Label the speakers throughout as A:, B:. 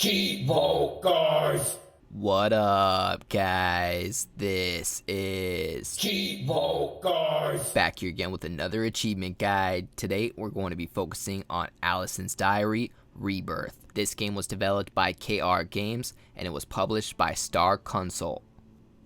A: Cheevo, guys!
B: What up, guys? This is
A: Cheevo, guys!
B: back here again with another achievement guide. Today, we're going to be focusing on Allison's Diary, Rebirth. This game was developed by KR Games, and it was published by Star Console.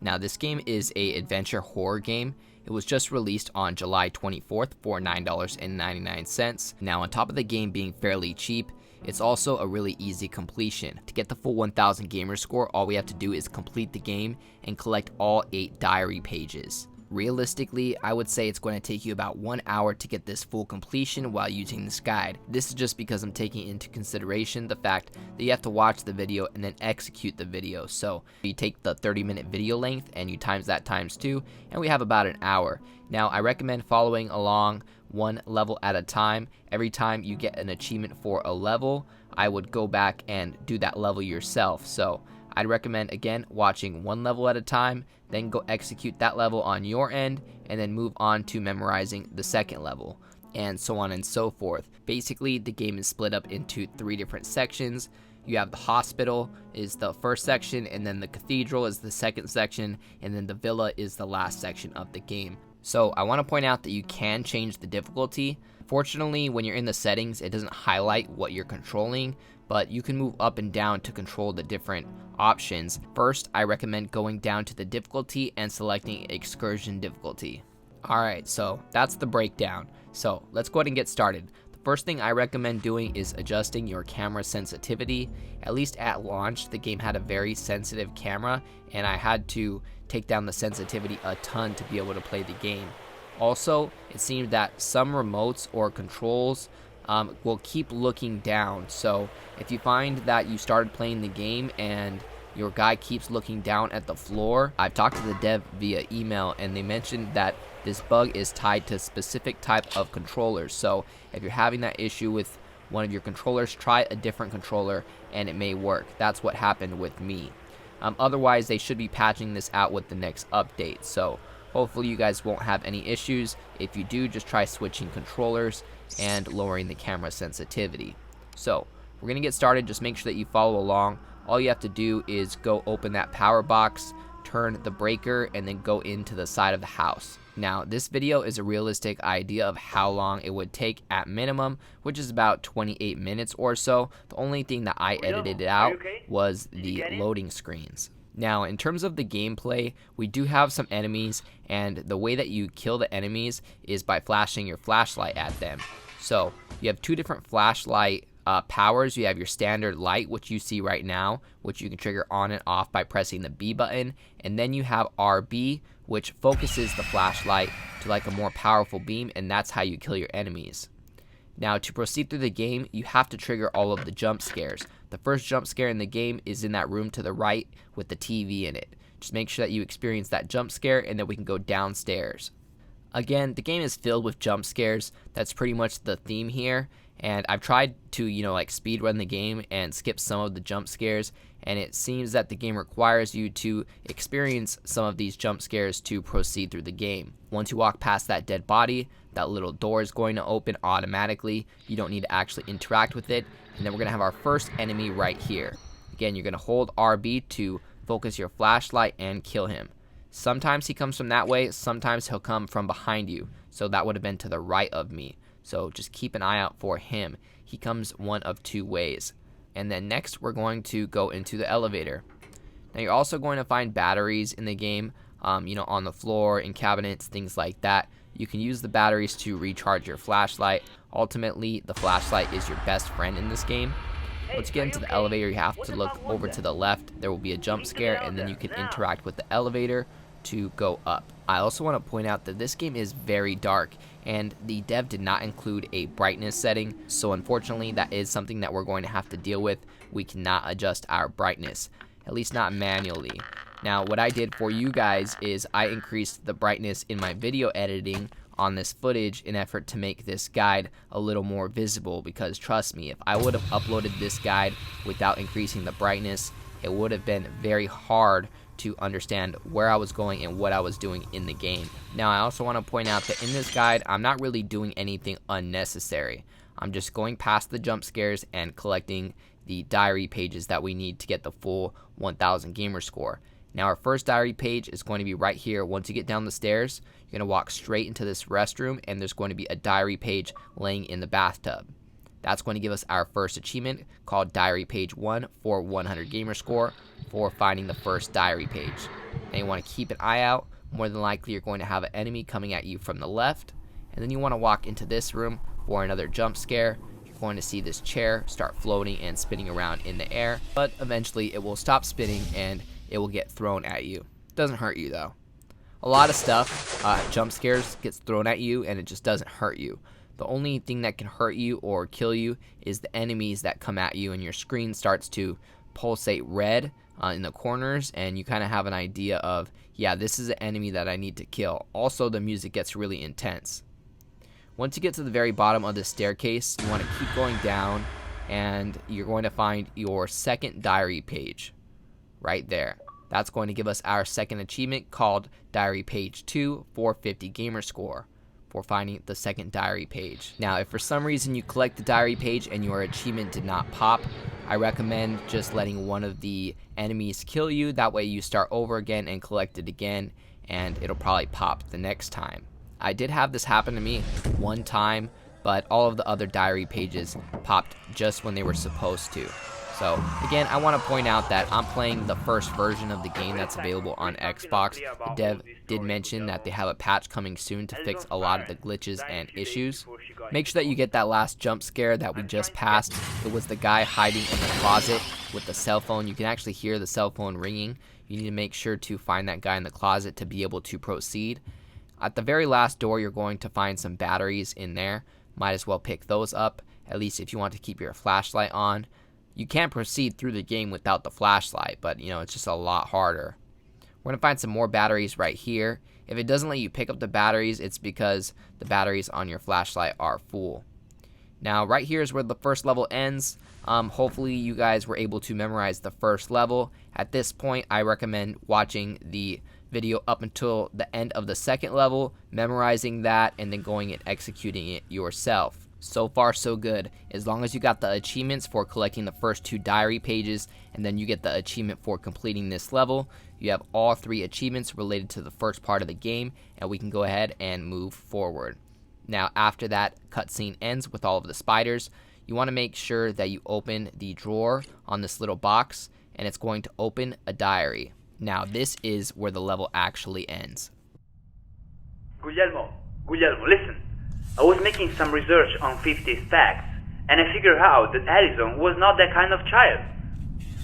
B: Now, this game is an adventure horror game. It was just released on July 24th for $9.99. Now, on top of the game being fairly cheap, it's also a really easy completion. To get the full 1000 gamer score, all we have to do is complete the game and collect all 8 diary pages. Realistically, I would say it's going to take you about 1 hour to get this full completion while using this guide. This is just because I'm taking into consideration the fact that you have to watch the video and then execute the video. So you take the 30-minute video length and you times that times 2, and we have about an hour. Now, I recommend following along one level at a time. Every time you get an achievement for a level, I would go back and do that level yourself. So I'd recommend, again, watching one level at a time, then go execute that level on your end, and then move on to memorizing the second level, and so on and so forth. Basically, the game is split up into 3 different sections. You have the hospital is the first section, and then the cathedral is the second section, and then the villa is the last section of the game. So I want to point out that you can change the difficulty. Fortunately, when you're in the settings, it doesn't highlight what you're controlling, but you can move up and down to control the different options. First, I recommend going down to the difficulty and selecting excursion difficulty. Alright, so that's the breakdown. So let's go ahead and get started. The first thing I recommend doing is adjusting your camera sensitivity. At least at launch, the game had a very sensitive camera, and I had to take down the sensitivity a ton to be able to play the game. Also, it seemed that some remotes or controls will keep looking down. So if you find that you started playing the game and your guy keeps looking down at the floor, I've talked to the dev via email, and they mentioned that this bug is tied to a specific type of controllers. So if you're having that issue with one of your controllers, try a different controller and it may work. That's what happened with me. Otherwise, they should be patching this out with the next update. So hopefully you guys won't have any issues. If you do, just try switching controllers and lowering the camera sensitivity. So we're going to get started. Just make sure that you follow along. All you have to do is go open that power box, turn the breaker, and then go into the side of the house. Now, this video is a realistic idea of how long it would take at minimum, which is about 28 minutes or so. The only thing that I edited out was the loading screens. Now, in terms of the gameplay, we do have some enemies, and the way that you kill the enemies is by flashing your flashlight at them. So you have 2 different flashlight powers. You have your standard light, which you see right now, which you can trigger on and off by pressing the B button, and then you have RB, which focuses the flashlight to like a more powerful beam, and that's how you kill your enemies. Now, to proceed through the game, you have to trigger all of the jump scares. The first jump scare in the game is in that room to the right with the TV in it. Just make sure that you experience that jump scare, and then we can go downstairs. Again, the game is filled with jump scares. That's pretty much the theme here. And I've tried to, like speed run the game and skip some of the jump scares, and it seems that the game requires you to experience some of these jump scares to proceed through the game. Once you walk past that dead body, that little door is going to open automatically. You don't need to actually interact with it. And then we're going to have our first enemy right here. Again, you're going to hold RB to focus your flashlight and kill him. Sometimes he comes from that way, sometimes he'll come from behind you. So that would have been to the right of me. So just keep an eye out for him. He comes one of 2 ways. And then next, we're going to go into the elevator. Now, you're also going to find batteries in the game, on the floor, in cabinets, things like that. You can use the batteries to recharge your flashlight. Ultimately, the flashlight is your best friend in this game. Once you get into the elevator, you have to look over to the left. There will be a jump scare, and then you can interact with the elevator to go up. I also want to point out that this game is very dark, and the dev did not include a brightness setting, so unfortunately that is something that we're going to have to deal with. We cannot adjust our brightness, at least not manually. Now, what I did for you guys is I increased the brightness in my video editing on this footage in effort to make this guide a little more visible, because trust me, if I would have uploaded this guide without increasing the brightness, it would have been very hard to understand where I was going and what I was doing in the game. Now, I also want to point out that in this guide, I'm not really doing anything unnecessary. I'm just going past the jump scares and collecting the diary pages that we need to get the full 1000 gamer score. Now our first diary page is going to be right here. Once you get down the stairs, you're going to walk straight into this restroom, and there's going to be a diary page laying in the bathtub. That's going to give us our first achievement called Diary Page 1 for 100 gamer score for finding the first diary page. Now you want to keep an eye out. More than likely you're going to have an enemy coming at you from the left, and then you want to walk into this room for another jump scare. You're going to see this chair start floating and spinning around in the air, but eventually it will stop spinning and it will get thrown at you. Doesn't hurt you though. A lot of stuff, jump scares, gets thrown at you and it just doesn't hurt you. The only thing that can hurt you or kill you is the enemies that come at you, and your screen starts to pulsate red in the corners, and you kind of have an idea of, yeah, this is an enemy that I need to kill. Also, the music gets really intense. Once you get to the very bottom of the staircase, you want to keep going down, and you're going to find your second diary page right there. That's going to give us our second achievement called Diary Page 2 for 50 gamer score for finding the second diary page. Now, if for some reason you collect the diary page and your achievement did not pop, I recommend just letting one of the enemies kill you. That way you start over again and collect it again, and it'll probably pop the next time. I did have this happen to me one time, but all of the other diary pages popped just when they were supposed to. So again, I want to point out that I'm playing the first version of the game that's available on Xbox. The dev did mention that they have a patch coming soon to fix a lot of the glitches and issues. Make sure that you get that last jump scare that we just passed. It was the guy hiding in the closet with the cell phone. You can actually hear the cell phone ringing. You need to make sure to find that guy in the closet to be able to proceed. At the very last door, you're going to find some batteries in there. Might as well pick those up, at least if you want to keep your flashlight on. You can proceed through the game without the flashlight, but it's just a lot harder. We're going to find some more batteries right here. If it doesn't let you pick up the batteries, it's because the batteries on your flashlight are full. Now, right here is where the first level ends. Hopefully you guys were able to memorize the first level. At this point, I recommend watching the video up until the end of the second level, memorizing that, and then going and executing it yourself. So far, so good. As long as you got the achievements for collecting the first 2 diary pages, and then you get the achievement for completing this level, you have all 3 achievements related to the first part of the game, and we can go ahead and move forward. Now, after that cutscene ends with all of the spiders, you want to make sure that you open the drawer on this little box, and it's going to open a diary. Now, this is where the level actually ends.
C: Guglielmo, listen. I was making some research on 50s facts, and I figured out that Allison was not that kind of child.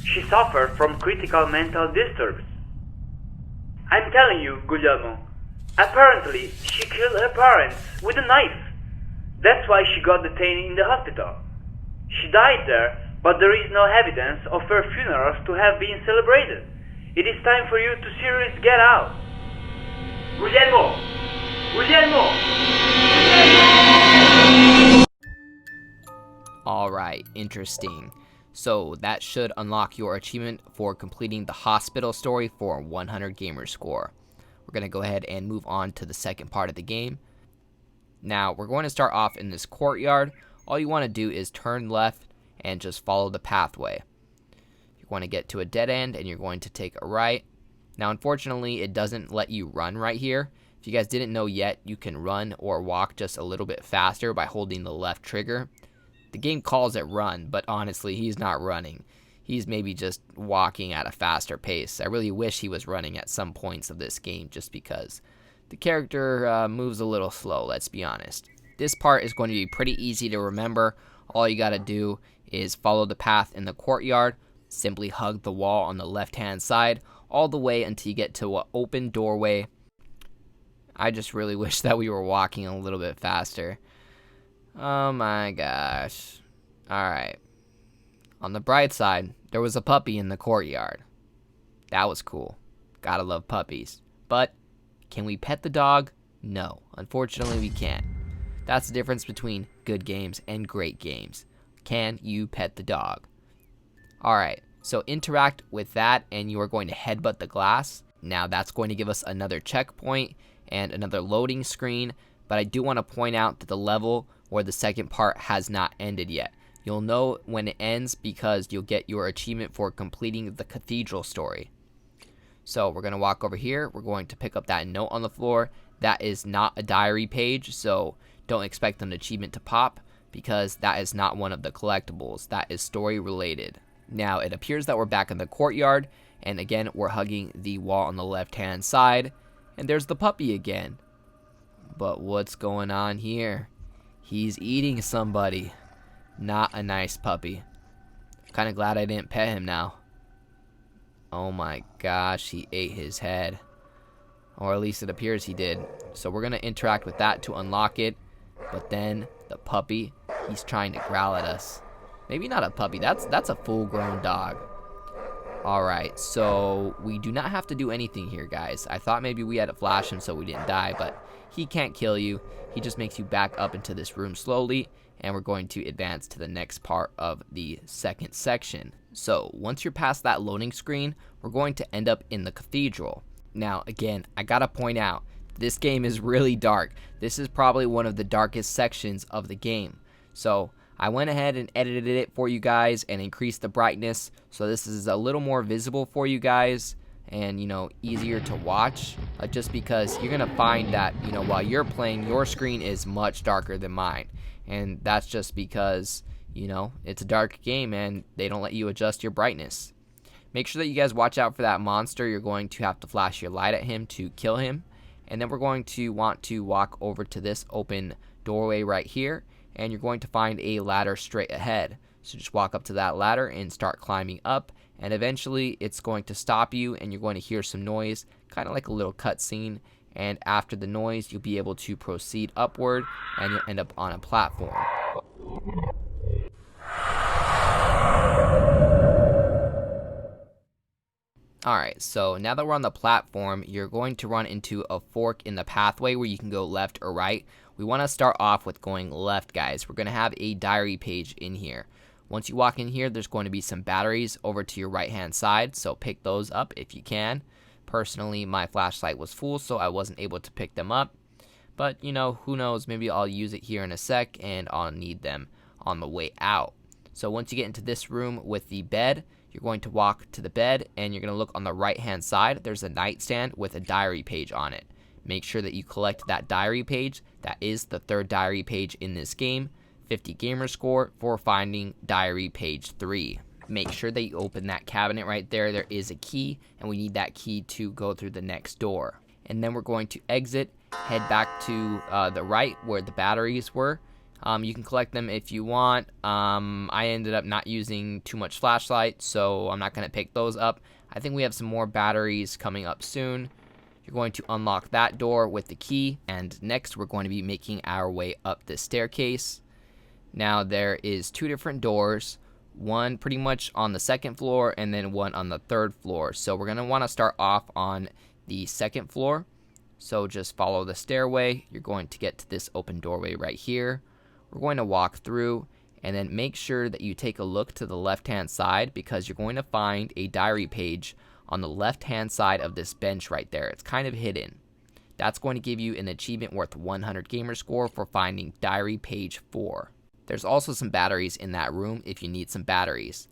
C: She suffered from critical mental disturbs. I'm telling you, Guglielmo, apparently she killed her parents with a knife. That's why she got detained in the hospital. She died there, but there is no evidence of her funerals to have been celebrated. It is time for you to seriously get out. Guglielmo!
B: Alright, interesting. So that should unlock your achievement for completing the hospital story for 100 gamer score. We're going to go ahead and move on to the second part of the game. Now, we're going to start off in this courtyard. All you want to do is turn left and just follow the pathway. You're going to get to a dead end and you're going to take a right. Now, unfortunately, it doesn't let you run right here. If you guys didn't know yet, you can run or walk just a little bit faster by holding the left trigger. The game calls it run, but honestly, he's not running. He's maybe just walking at a faster pace. I really wish he was running at some points of this game just because the character moves a little slow, let's be honest. This part is going to be pretty easy to remember. All you gotta do is follow the path in the courtyard, simply hug the wall on the left-hand side, all the way until you get to an open doorway. I just really wish that we were walking a little bit faster. Oh my gosh. Alright. On the bright side, there was a puppy in the courtyard. That was cool. Gotta love puppies. But, can we pet the dog? No. Unfortunately, we can't. That's the difference between good games and great games. Can you pet the dog? Alright, so interact with that and you are going to headbutt the glass. Now that's going to give us another checkpoint and another loading screen, but I do want to point out that the level or the second part has not ended yet. You'll know when it ends because you'll get your achievement for completing the Cathedral Story. So we're going to walk over here. We're going to pick up that note on the floor. That is not a diary page, so don't expect an achievement to pop because that is not one of the collectibles. That is story related. Now it appears that we're back in the courtyard, and again we're hugging the wall on the left hand side, and there's the puppy again. But what's going on here? He's eating somebody. Not a nice puppy. Kind of glad I didn't pet him now. Oh my gosh, he ate his head. Or at least it appears he did. So we're going to interact with that to unlock it. But then the puppy, he's trying to growl at us. Maybe not a puppy, that's a full-grown dog. Alright, so we do not have to do anything here, guys. I thought maybe we had to flash him so we didn't die, but he can't kill you. He just makes you back up into this room slowly, and we're going to advance to the next part of the second section. So once you're past that loading screen, we're going to end up in the cathedral. Now again, I gotta point out, this game is really dark. This is probably one of the darkest sections of the game. So I went ahead and edited it for you guys and increased the brightness so this is a little more visible for you guys and, you know, easier to watch, just because you're gonna find that, you know, while you're playing, your screen is much darker than mine, and that's just because, you know, it's a dark game and they don't let you adjust your brightness. Make sure that you guys watch out for that monster. You're going to have to flash your light at him to kill him, and then we're going to want to walk over to this open doorway right here, and you're going to find a ladder straight ahead. So just walk up to that ladder and start climbing up, and eventually it's going to stop you and you're going to hear some noise, kind of like a little cutscene, and after the noise you'll be able to proceed upward and you'll end up on a platform. Alright, so now that we're on the platform, you're going to run into a fork in the pathway where you can go left or right. We want to start off with going left, guys. We're going to have a diary page in here. Once you walk in here, there's going to be some batteries over to your right hand side, so pick those up if you can. Personally, my flashlight was full, so I wasn't able to pick them up. But, you know, who knows, maybe I'll use it here in a sec and I'll need them on the way out. So once you get into this room with the bed, you're going to walk to the bed and you're going to look on the right hand side. There's a nightstand with a diary page on it. Make sure that you collect that diary page. That is the third diary page in this game. 50 gamer score for finding diary page 3. Make sure that you open that cabinet right there. There is a key and we need that key to go through the next door. And then we're going to exit, head back to the right where the batteries were. You can collect them if you want. I ended up not using too much flashlight, so I'm not going to pick those up. I think we have some more batteries coming up soon. You're going to unlock that door with the key, and next we're going to be making our way up the staircase. Now there is 2 different doors, one pretty much on the second floor and then one on the third floor. So we're going to want to start off on the second floor. So just follow the stairway. You're going to get to this open doorway right here. We're going to walk through and then make sure that you take a look to the left hand side because you're going to find a diary page on the left hand side of this bench right there. It's kind of hidden. That's going to give you an achievement worth 100 gamer score for finding diary page 4. There's also some batteries in that room if you need some batteries.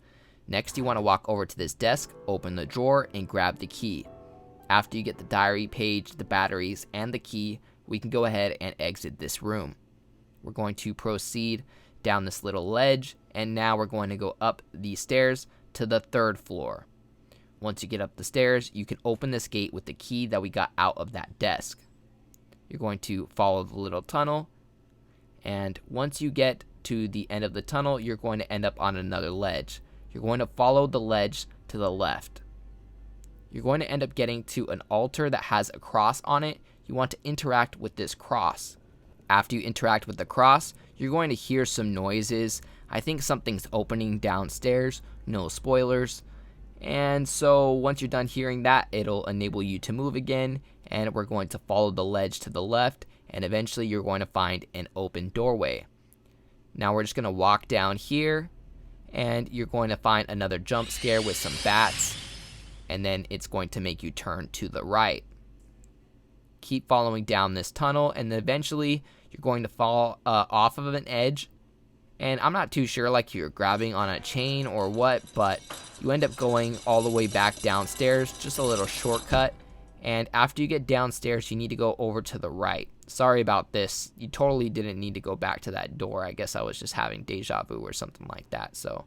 B: Next you want to walk over to this desk, open the drawer, and grab the key. After you get the diary page, the batteries, and the key, we can go ahead and exit this room. We're going to proceed down this little ledge, and now we're going to go up these stairs to the 3rd floor. Once you get up the stairs, you can open this gate with the key that we got out of that desk. You're going to follow the little tunnel, and once you get to the end of the tunnel, you're going to end up on another ledge. You're going to follow the ledge to the left. You're going to end up getting to an altar that has a cross on it. You want to interact with this cross. After you interact with the cross, you're going to hear some noises. I think something's opening downstairs. No spoilers. And so once you're done hearing that, it'll enable you to move again. And we're going to follow the ledge to the left. And eventually you're going to find an open doorway. Now we're just going to walk down here. And you're going to find another jump scare with some bats. And then it's going to make you turn to the right. Keep following down this tunnel, and then eventually you're going to fall off of an edge, And I'm not too sure, like you're grabbing on a chain or what, but you end up going all the way back downstairs, just a little shortcut. And after you get downstairs, you need to go over to the right. Sorry about this. You totally didn't need to go back to that door. I guess I was just having deja vu or something like that. So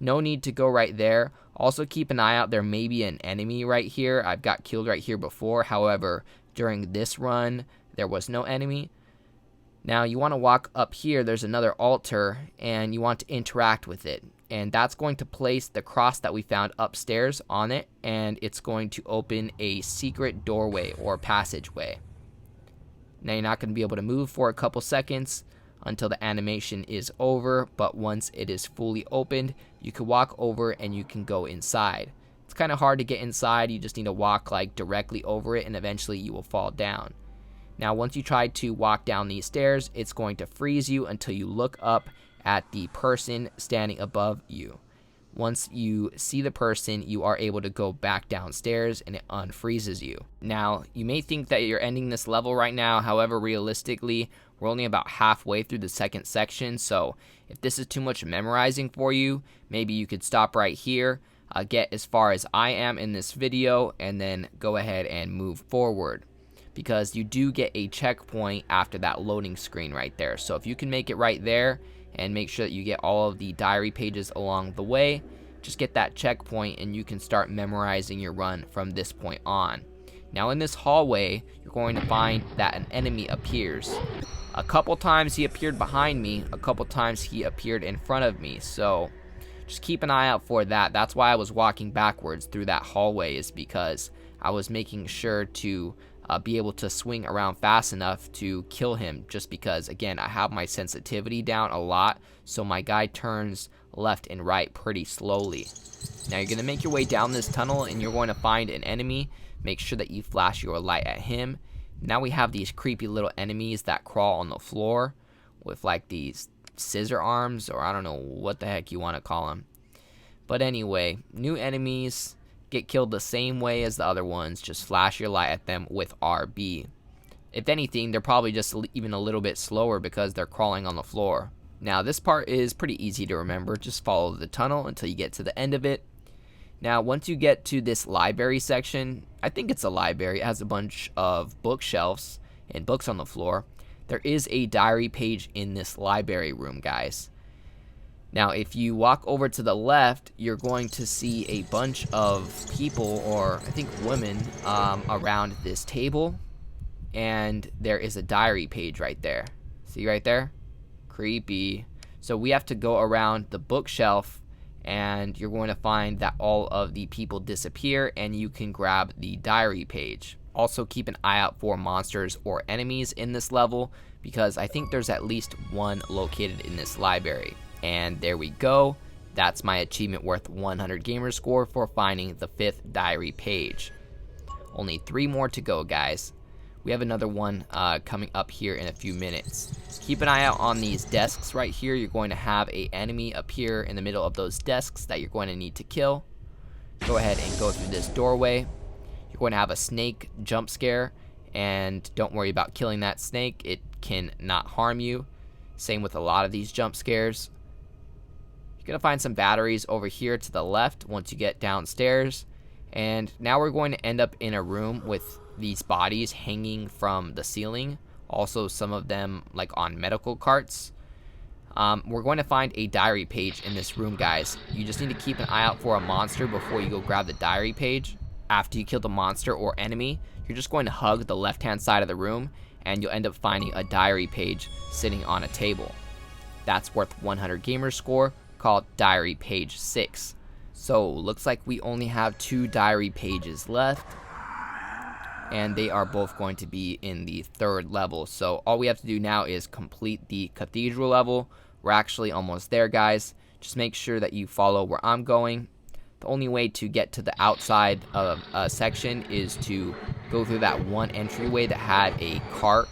B: no need to go right there. Also keep an eye out. There may be an enemy right here. I've got killed right here before. However, during this run, there was no enemy. Now you want to walk up here. There's another altar and you want to interact with it. And that's going to place the cross that we found upstairs on it, and it's going to open a secret doorway or passageway. Now you're not going to be able to move for a couple seconds until the animation is over, but once it is fully opened, you can walk over and you can go inside. It's kind of hard to get inside. You just need to walk like directly over it and eventually you will fall down. Now once you try to walk down these stairs, it's going to freeze you until you look up at the person standing above you. Once you see the person, you are able to go back downstairs and it unfreezes you. Now, you may think that you're ending this level right now. However, realistically, we're only about halfway through the second section. So if this is too much memorizing for you, maybe you could stop right here, get as far as I am in this video, and then go ahead and move forward. Because you do get a checkpoint after that loading screen right there. So if you can make it right there, and make sure that you get all of the diary pages along the way, just get that checkpoint and you can start memorizing your run from this point on. Now in this hallway, you're going to find that an enemy appears. A couple times he appeared behind me, a couple times he appeared in front of me, so just keep an eye out for that. That's why I was walking backwards through that hallway, is because I was making sure to be able to swing around fast enough to kill him, just because, again, I have my sensitivity down a lot, so my guy turns left and right pretty slowly. Now you're going to make your way down this tunnel and you're going to find an enemy. Make sure that you flash your light at him. Now we have these creepy little enemies that crawl on the floor with like these scissor arms, or I don't know what the heck you want to call them. But anyway, new enemies get killed the same way as the other ones. Just flash your light at them with RB. If anything, they're probably just even a little bit slower because they're crawling on the floor. Now this part is pretty easy to remember. Just follow the tunnel until you get to the end of it. Now once you get to this library section, I think it's a library. It has a bunch of bookshelves and books on the floor. There is a diary page in this library room, guys. Now, if you walk over to the left, you're going to see a bunch of people, or I think women, around this table. And there is a diary page right there. See right there? Creepy. So we have to go around the bookshelf, and you're going to find that all of the people disappear, and you can grab the diary page. Also, keep an eye out for monsters or enemies in this level, because I think there's at least one located in this library. And there we go. That's my achievement worth 100 gamer score for finding the 5th diary page. Only 3 more to go, guys. We have another one coming up here in a few minutes. Keep an eye out on these desks right here. You're going to have an enemy appear in the middle of those desks that you're going to need to kill. Go ahead and go through this doorway. You're going to have a snake jump scare, and don't worry about killing that snake. It can not harm you. Same with a lot of these jump scares. You're going to find some batteries over here to the left once you get downstairs. And now we're going to end up in a room with these bodies hanging from the ceiling. Also, some of them like on medical carts. We're going to find a diary page in this room, guys. You just need to keep an eye out for a monster before you go grab the diary page. After you kill the monster or enemy, you're just going to hug the left-hand side of the room, and you'll end up finding a diary page sitting on a table. That's worth 100 gamer score, called Diary Page 6. So, looks like we only have 2 diary pages left, and they are both going to be in the 3rd level. So, all we have to do now is complete the cathedral level. We're actually almost there, guys. Just make sure that you follow where I'm going. The only way to get to the outside of a section is to go through that one entryway that had a cart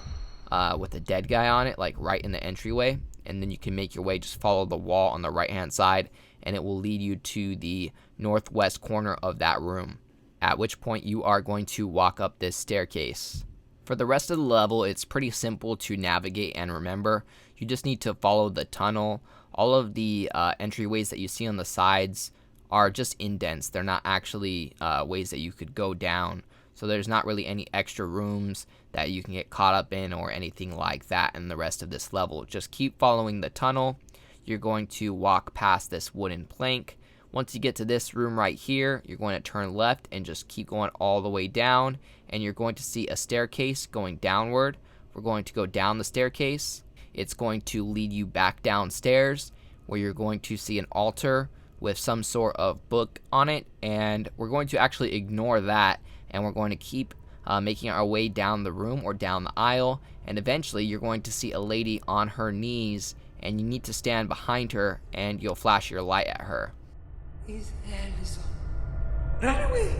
B: with a dead guy on it, like right in the entryway. And then you can make your way, just follow the wall on the right hand side, and it will lead you to the northwest corner of that room, at which point you are going to walk up this staircase. For the rest of the level, it's pretty simple to navigate and remember. You just need to follow the tunnel. All of the entryways that you see on the sides are just indents. They're not actually ways that you could go down. So there's not really any extra rooms that you can get caught up in or anything like that in the rest of this level. Just keep following the tunnel. You're going to walk past this wooden plank. Once you get to this room right here, you're going to turn left and just keep going all the way down. And you're going to see a staircase going downward. We're going to go down the staircase. It's going to lead you back downstairs where you're going to see an altar with some sort of book on it. And we're going to actually ignore that. And we're going to keep making our way down the room or down the aisle. And eventually you're going to see a lady on her knees. And you need to stand behind her and you'll flash your light at her.
D: It's Allison. Run away!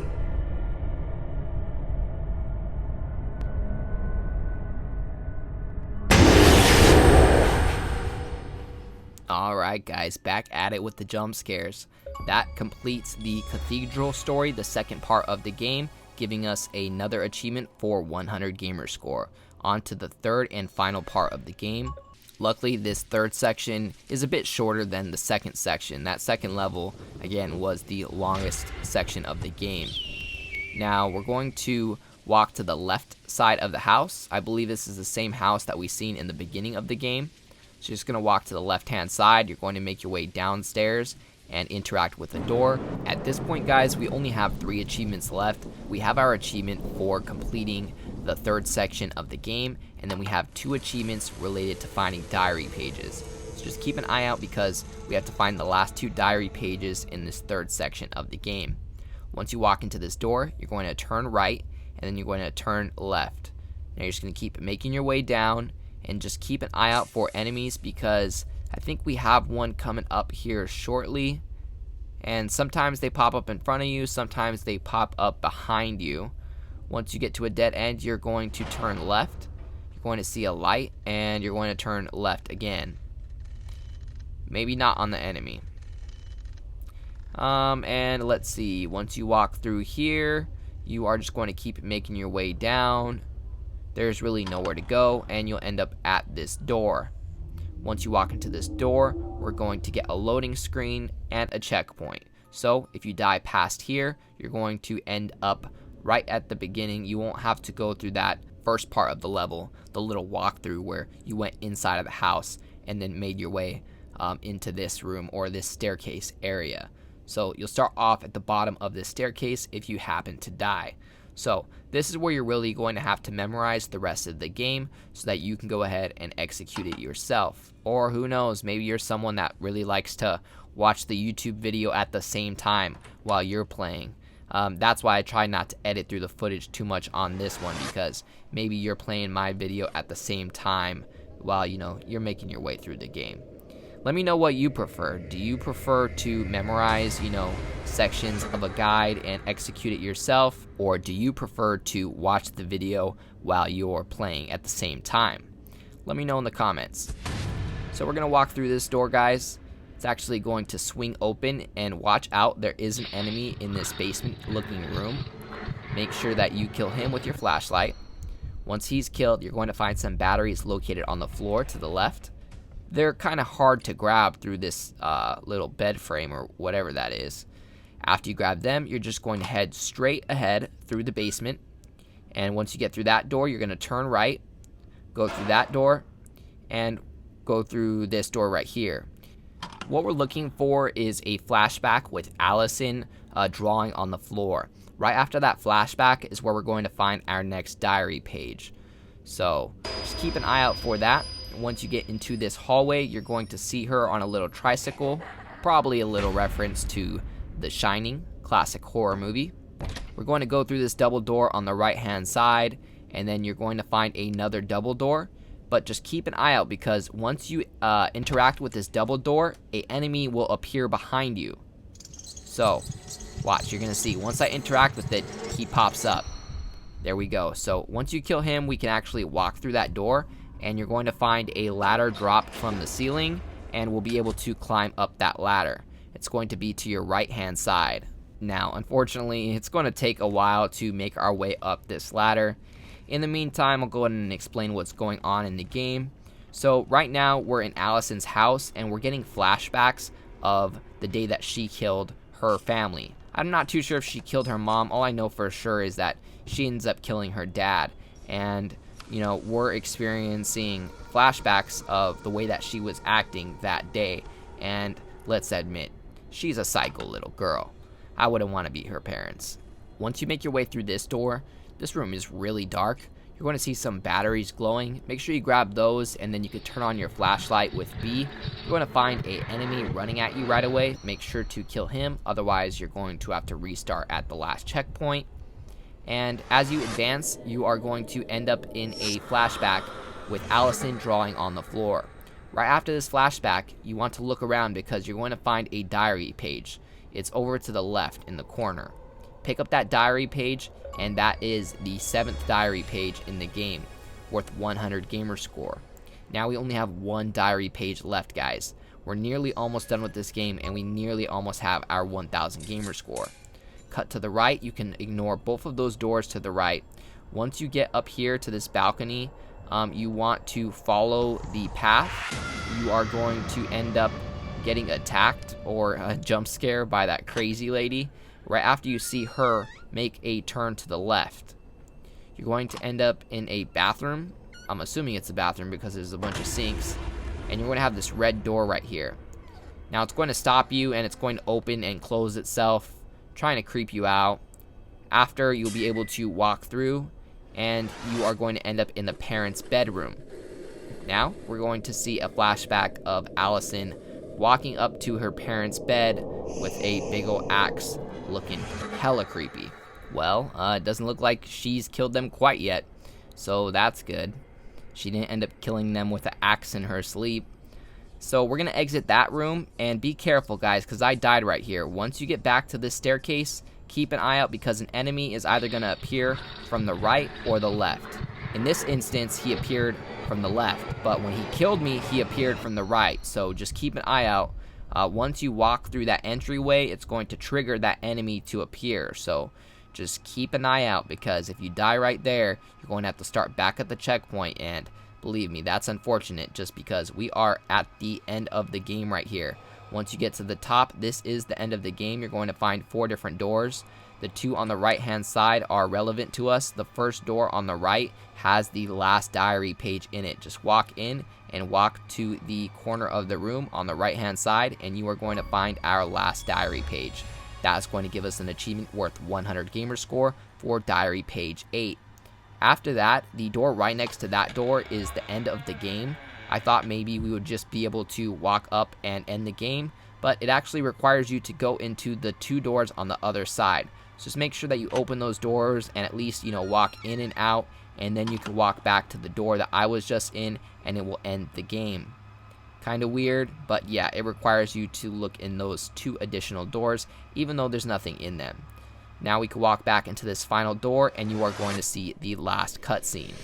B: Alright guys, back at it with the jump scares. That completes the Cathedral Story, the second part of the game, giving us another achievement for 100 gamer score. On to the third and final part of the game. Luckily, this third section is a bit shorter than the second section. That second level, again, was the longest section of the game. Now, we're going to walk to the left side of the house. I believe this is the same house that we seen in the beginning of the game. So you're just going to walk to the left-hand side. You're going to make your way downstairs and interact with the door. At this point, guys, we only have 3 achievements left. We have our achievement for completing the third section of the game, and then we have 2 achievements related to finding diary pages. So just keep an eye out because we have to find the last 2 diary pages in this third section of the game. Once you walk into this door, you're going to turn right, and then you're going to turn left. Now you're just going to keep making your way down, and just keep an eye out for enemies because I think we have one coming up here shortly. And sometimes they pop up in front of you, sometimes they pop up behind you. Once you get to a dead end, you're going to turn left. You're going to see a light, and you're going to turn left again. Maybe not on the enemy. And let's see. Once you walk through here, you are just going to keep making your way down. There's really nowhere to go, and you'll end up at this door. Once you walk into this door, we're going to get a loading screen and a checkpoint. So if you die past here, you're going to end up right at the beginning. You won't have to go through that first part of the level, the little walkthrough where you went inside of the house and then made your way into this room or this staircase area. So you'll start off at the bottom of this staircase if you happen to die. So this is where you're really going to have to memorize the rest of the game so that you can go ahead and execute it yourself. Or who knows, maybe you're someone that really likes to watch the YouTube video at the same time while you're playing. That's why I try not to edit through the footage too much on this one, because maybe you're playing my video at the same time while you're making your way through the game. Let me know what you prefer. Do you prefer to memorize, sections of a guide and execute it yourself? Or do you prefer to watch the video while you're playing at the same time? Let me know in the comments. So we're going to walk through this door, guys. It's actually going to swing open, and watch out, there is an enemy in this basement looking room. Make sure that you kill him with your flashlight. Once he's killed, you're going to find some batteries located on the floor to the left. They're kind of hard to grab through this little bed frame or whatever that is. After you grab them, you're just going to head straight ahead through the basement. And once you get through that door, you're going to turn right, go through that door, and go through this door right here. What we're looking for is a flashback with Allison drawing on the floor. Right after that flashback is where we're going to find our next diary page. So just keep an eye out for that. Once you get into this hallway, you're going to see her on a little tricycle, probably a little reference to The Shining, classic horror movie. We're going to go through this double door on the right hand side, and then you're going to find another double door. But just keep an eye out, because once you interact with this double door, an enemy will appear behind you. So watch, you're going to see once I interact with it, he pops up. There we go. So once you kill him, we can actually walk through that door, and you're going to find a ladder dropped from the ceiling, and we'll be able to climb up that ladder. It's going to be to your right hand side. Now, unfortunately, it's going to take a while to make our way up this ladder. In the meantime, I'll go ahead and explain what's going on in the game. So right now we're in Allison's house and we're getting flashbacks of the day that she killed her family. I'm not too sure if she killed her mom. All I know for sure is that she ends up killing her dad. And, you know, we're experiencing flashbacks of the way that she was acting that day. And let's admit, she's a psycho little girl. I wouldn't want to be her parents. Once you make your way through this door, this room is really dark. You're going to see some batteries glowing. Make sure you grab those and then you can turn on your flashlight with B. You're going to find an enemy running at you right away. Make sure to kill him, otherwise you're going to have to restart at the last checkpoint. And as you advance, you are going to end up in a flashback with Allison drawing on the floor. Right after this flashback, you want to look around because you're going to find a diary page. It's over to the left in the corner. Pick up that diary page, and that is the 7th diary page in the game, worth 100 gamer score. Now we only have one diary page left, guys. We're nearly almost done with this game, and we nearly almost have our 1000 gamer score. Cut to the right, you can ignore both of those doors to the right. Once you get up here to this balcony, you want to follow the path. You are going to end up getting attacked or a jump scare by that crazy lady. Right after you see her make a turn to the left, you're going to end up in a bathroom. I'm assuming it's a bathroom because there's a bunch of sinks, and you're going to have this red door right here. Now it's going to stop you and it's going to open and close itself, trying to creep you out. After, you'll be able to walk through and you are going to end up in the parents' bedroom. Now we're going to see a flashback of Allison walking up to her parents' bed with a big ol' axe, looking hella creepy. Well, it doesn't look like she's killed them quite yet, so that's good. She didn't end up killing them with an axe in her sleep. So we're gonna exit that room, and be careful, guys, because I died right here. Once you get back to this staircase, keep an eye out because an enemy is either gonna appear from the right or the left. In this instance, he appeared from the left, but when he killed me, he appeared from the right, so just keep an eye out. Once you walk through that entryway, it's going to trigger that enemy to appear, so just keep an eye out because if you die right there, you're going to have to start back at the checkpoint, and believe me, that's unfortunate just because we are at the end of the game right here. Once you get to the top, this is the end of the game. You're going to find 4 different doors. The 2 on the right hand side are relevant to us. The first door on the right has the last diary page in it. Just walk in and walk to the corner of the room on the right hand side and you are going to find our last diary page. That's going to give us an achievement worth 100 gamer score for diary page 8. After that, the door right next to that door is the end of the game. I thought maybe we would just be able to walk up and end the game, but it actually requires you to go into the 2 doors on the other side. So just make sure that you open those doors and at least, walk in and out, and then you can walk back to the door that I was just in and it will end the game. Kind of weird, but yeah, it requires you to look in those 2 additional doors, even though there's nothing in them. Now we can walk back into this final door and you are going to see the last cutscene.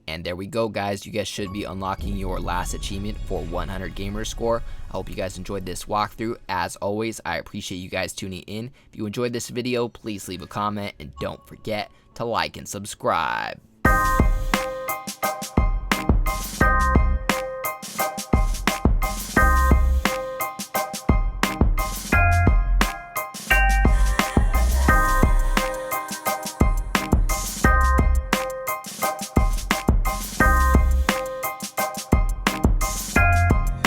B: And there we go, guys. You guys should be unlocking your last achievement for 100 gamer score. I hope you guys enjoyed this walkthrough. As always, I appreciate you guys tuning in. If you enjoyed this video, please leave a comment and don't forget to like and subscribe.